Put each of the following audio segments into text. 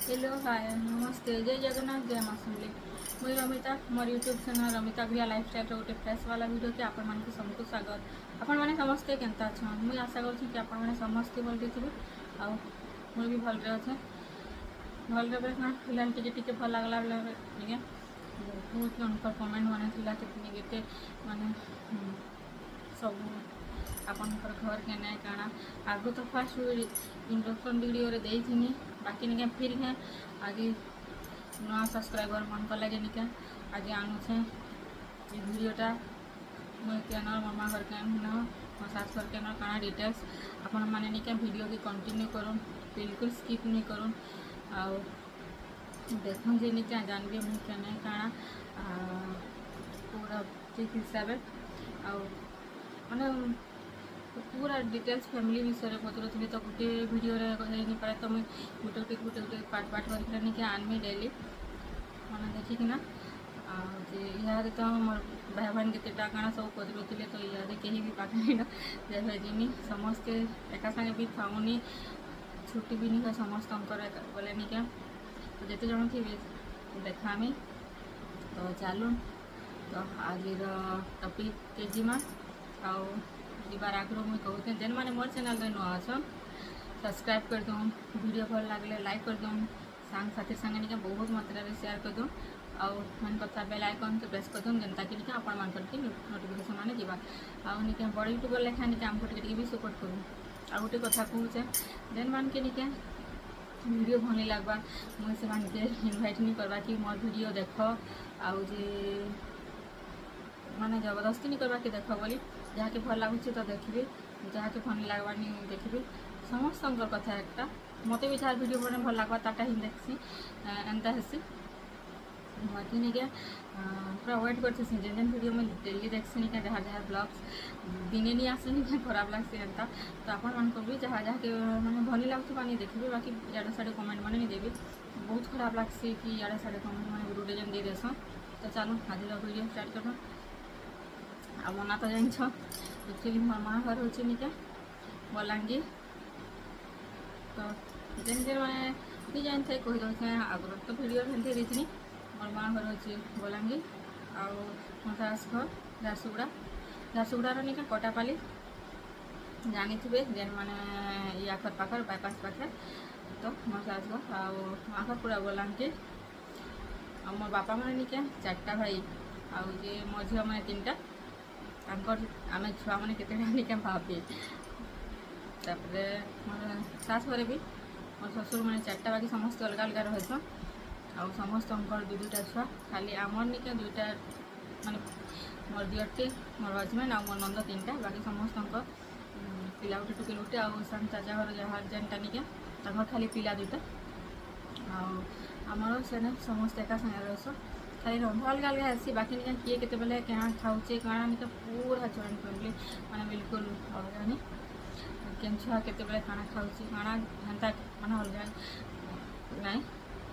Hello hi नमस्ते जय जगन्नाथ जय माँ सुनली मुई रमिता मोर यूट्यूब चैनल रमिता भैया लाइफस्टाइल गोटे फ्रेश वाला वीडियो कि आपण मानक सबको स्वागत। आपण मैंने समस्ते केनता अच्छा मुई आशा करूँ कि आपण मैंने समस्ते भलरे थे आउ मुई भी भलरे अच्छे भलरे बेले क्या फिलहाल टी भल लगला बेले टे बहुत जनकर कमेंट मैंने केते माने सब आपणकर घर के ना काଣା आगु तो फास्ट इंट्रोडक्शन वीडियो रे देइथिनी बाकी निके फिर है आगे नया सब्सक्राइबर मन को लगे निके आगे आनुछे ये वीडियोटा मो चैनल मामा घर के न मो सास घर के न काଣା डिटेल्स आपण माने निके वीडियो की कंटिन्यू करूँ बिल्कुल स्किप नहीं करूँ आउ देखूँ जे निके जानबे मु केने काଣା पूरा ठीक हिसाब आउ माने पूरा डिटेल्स फैमिली विषय में पचरुली तो गोटे वीडियो नहीं पारे तो मुझे गोटे गोटे गोटे पार्ट पार्ट करके आनमी डेली मैंने देखिकिना इे तो मोर भाई भाई केतेटा काଣା सब पचरुले तो इे कहीं भी पाखे ना भेजमी समस्ते एका सागे भी थाऊनी छुट्टी भी नहीं समस्त बोले नहीं क्या तो जिते जन थी देखामी तो चलू तो आज टपिक के जीमा आउ बार आगु मुझे कहते जेन मैंने मोर चैनल रे नुआ अच्छन सब्सक्राइब कर दूँ वीडियो भल लगे लाइक कर दूँ सांग साथी संगे निके बहुत मात्रा रे शेयर कर दूँ आउ मन कथा बेल आइकन के प्रेस कर दूँ जेनता कि आपण मान करके नोटिफिकेशन माने जीवा आउ निके बड़ यूट्यूबर लेखा निके आमको टिके भी सपोर्ट करूँ आ गोटे कथा कहूचे जेन मान के निके वीडियो भल लगवा मुझे से मान के इनवाइट नहीं करवा कि मोर वीडियो देख आउ जे माने जबरदस्ती नहीं करवा कि देख बोली जहाँ के भल लगुच तो देखी जहाँ के भल लगवानी देखी समस्त कथा एक मत भी जहाँ वीडियो बने भल लगवा ताटा ही देखसी एंता हेसी बाकी नहीं क्या पूरा वेट करते जेन जेन वीडियो में डेली देखसी नहीं क्या जहाँ जहाँ ब्लॉग्स दिने नहीं आसे नहीं क्या खराब लगसी एंता तो आपण मान भी जहाँ जहाँ के मैंने भल लगुवा नहीं देखिए बाकी इे साढ़े कमेंट मैंने नहीं देवी बहुत खराब लगसी कि इे साढ़े कमेंट मैंने गुरुटे जन दे देसन तो चलो आज वीडियो स्टार्ट करना आ मना तो जान एक्चुअली मोर माँ घर हो क्या बलांगीर तो जेन जेन मैंने नहीं जान थे कही दे आगर तो वीडियो भेजे देती मोर माँ घर हो बलांगीर आउ मोर सास घर झारसुगुड़ा झारसुगुड़ा निका कटापाली जानी थे जेन मैंने आखर पाखर बाईपास पाखे तो मोर सास घर आउ माँ घर पूरा बलांगीर आ मोर बापा मैंने निका 4टा भाई आउ जे मो झील मैंने 3टा आम छुआ मैंने के भाभी तापर मोर सास घरे भी मोर ससुर मैंने 4टा बाकी समस्त अलग अलग रही आउ समस्त दु दुटा छुआ खाली आमर निके 2टा माने मोर दियरटे मोर हजबैंड आउ मोर नंद 3टा बाकी समस्त पिला गोटे टुके गोटे आउ सान चाचा घर जहाँ जेनटा निके घर खाली पिला 2टा आउ आमर से समस्त एका संगे रस खाली रंधा अलग अलग आसी बाकी निका किए केते बेले क्या खाऊचे काଣା निका पूरा जॉइंट फैमिली माने बिल्कुल अलग नहीं केन छुआ केते बेले काଣା खाऊचे काଣା हेंता माने अलग नहीं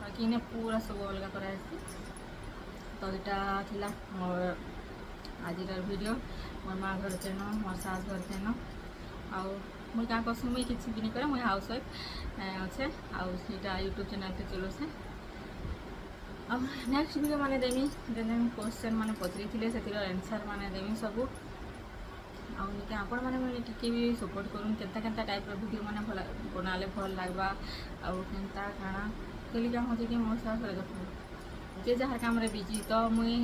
बाकी ने पूरा सब अलग करा आसी तो यहाँ थिला मोर आज वीडियो मोर माँ घर चेन मोर सास घर चेन आउ मुझे क्या कस मुझे किसी भी नहीं करे मुझे हाउस वाइफ अच्छे आउ यूट्यूब चैनल के चलो से अब नेक्स्ट वीडियो माने देमी जेन क्वेश्चन माने पचरी थिले से आंसर माने देमी सबू आउ निके आपण माने माने टिके भी सपोर्ट करूँ केनता केनता टाइप रो वीडियो माने भल बनाले भल लागबा आउ केनता काଣା केली क्या होचे कि मोर सास देखो जे जहाँ काम रे बिजी तो मुई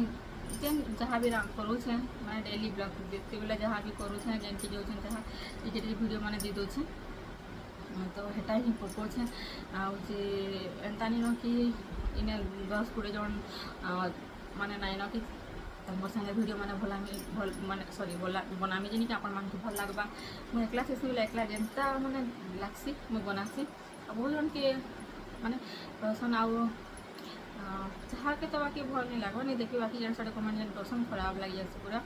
जेन जहाँ भी करूँ माने डेली ब्लॉग देखते बेले जहाँ भी करूँ जेन टी जाऊँ जहाँ टिके वीडियो माने दे दूँ तो हेटा ही पकोछे आउ जे एंता नहीं न कि इने 10-20 जन माने नाइन कि मोर संगे वीडियो माने भल माने सॉरी बनामी जे कि आपण मान भल लगवा मुझे एकला से बोले एकला जेनता माने लागसी मुझे बनासी बहुत जन के माने पसंद आउ जहाँ के तो बाकी भल नहीं लगवा नहीं देखी बाकी जन साढ़े कमेंट जेन पसंद खराब लगी जाए पूरा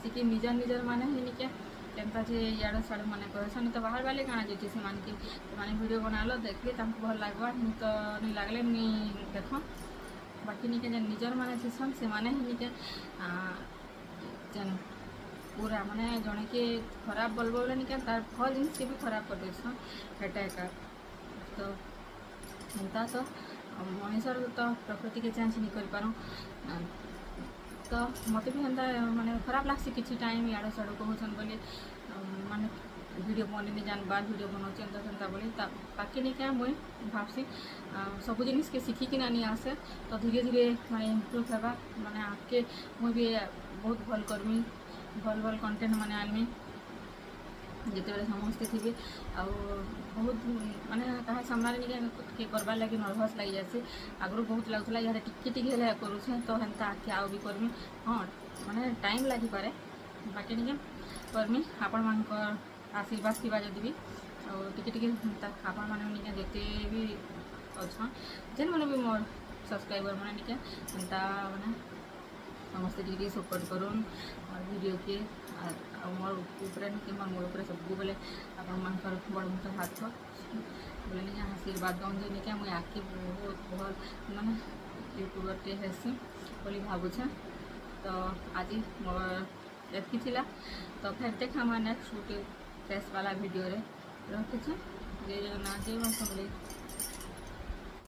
सीखी निजर निजर माने ही क्या केनता जे इे साढ़े मैंने कहसन तो बाहर वाले काଣା जे से मान के मैंने वीडियो बना लो देखली भल लगवा नहीं तो नहीं लगले नहीं देख बाकी निके जेन निजर माने थीसन से माने ही निके जेन पूरा माने जड़े के खराब बोलबो बोले निके तार भल जिनिस के भी खराब कर देसन हेटा एका तो ଏନ୍ତା ତ ମଣିଷର ତ ପ୍ରକୃତି के चेंज नहीं कर पारूँ तो मत भी एंता माने खराब लागसी किसी टाइम इड़ साड़ू कहून बोली माने वीडियो बनी नहीं जानबार वीडियो बनाऊँ एंता सेंता बोली बाकी नहीं क्या मुई भावसी सब जिनिस के शिखिकी नहीं आसे तो धीरे धीरे माने इम्प्रूव होगा माने आगे मुई भी बहुत भल करमी भल भल कंटेंट माने आनमी जिते समस्ते थे आ बहुत माने कहा सामने नहीं करवार लगे नर्भस लगी जासी आगु बहुत लगुला यार टिके करुचे तो हेन्ता आखि आउ भी करमी हाँ माने टाइम लगी पारे बाकी नहीं करमी आपण मान आशीर्वाद थी जदि भी टिके आपण मैंने जिते भी अच्छा जेन मैंने भी मोर सब्सक्राइबर मैंने निके एंता माने समस्ते टी सपोर्ट करूँ वीडियो के मोर ऊपर निके मोर ऊपर सब बोले आपण बड़ मुख हाथ बोले नहीं आशीर्वाद दौन जो निके मुझे आके बहुत भल माने यूट्यूबर टे हेसी बोली भावुछे तो आज मोर एतकी थिला तो फिर देखा नेक्स्ट फ्रेश वाला वीडियो रे रखुछे जय जगन्नाथ जय मां समलेई।